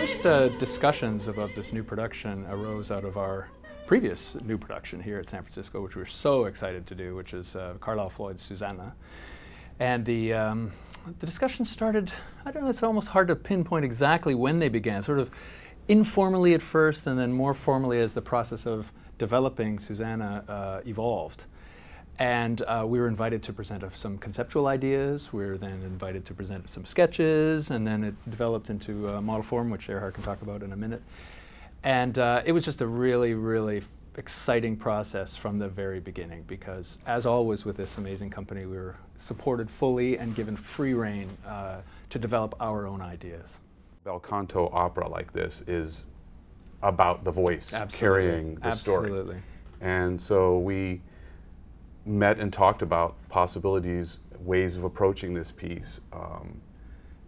first discussions about this new production arose out of our previous new production here at San Francisco, which we were so excited to do, which is Carlisle Floyd's Susanna. And the discussion started, I don't know, it's almost hard to pinpoint exactly when they began, sort of informally at first and then more formally as the process of developing Susanna evolved. And we were invited to present some conceptual ideas. We were then invited to present some sketches, and then it developed into model form, which Erhard can talk about in a minute. And it was just a really, really exciting process from the very beginning, because as always with this amazing company, we were supported fully and given free rein to develop our own ideas. Bel canto opera like this is about the voice carrying the story. Absolutely. And so we met and talked about possibilities, ways of approaching this piece.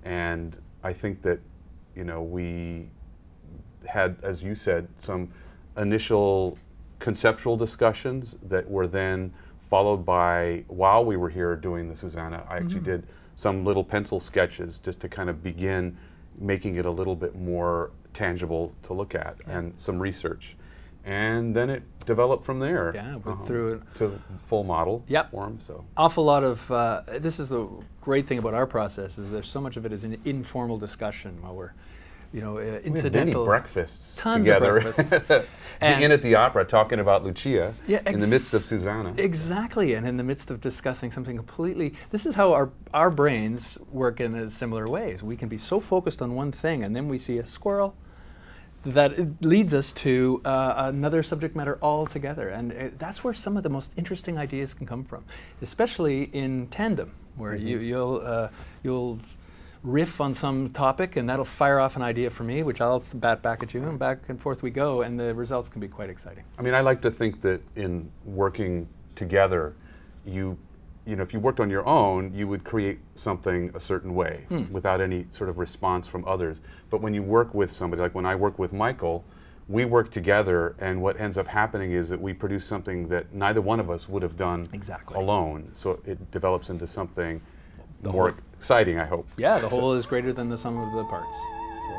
And I think that, you know, we had, as you said, some initial conceptual discussions that were then followed by, while we were here doing the Susanna, I actually did some little pencil sketches just to kind of begin making it a little bit more tangible to look at, and some research. And then it developed from there. Yeah, through to full model form. So awful lot of this is the great thing about our process, is there's so much of it is an informal discussion while we're, you know, incidental. Many breakfasts tons together. Of breakfasts. The Inn at the Opera, talking about Lucia in the midst of Susanna. Exactly, and in the midst of discussing something completely. This is how our brains work in a similar ways. We can be so focused on one thing, and then we see a squirrel that it leads us to another subject matter altogether, and that's where some of the most interesting ideas can come from, especially in tandem, where you'll riff on some topic, and that'll fire off an idea for me, which I'll bat back at you, and back and forth we go, and the results can be quite exciting. I mean, I like to think that in working together, you know, if you worked on your own, you would create something a certain way without any sort of response from others. But when you work with somebody, like when I work with Michael, we work together, and what ends up happening is that we produce something that neither one of us would have done alone. So it develops into something more exciting, I hope. Yeah, the whole is greater than the sum of the parts. So.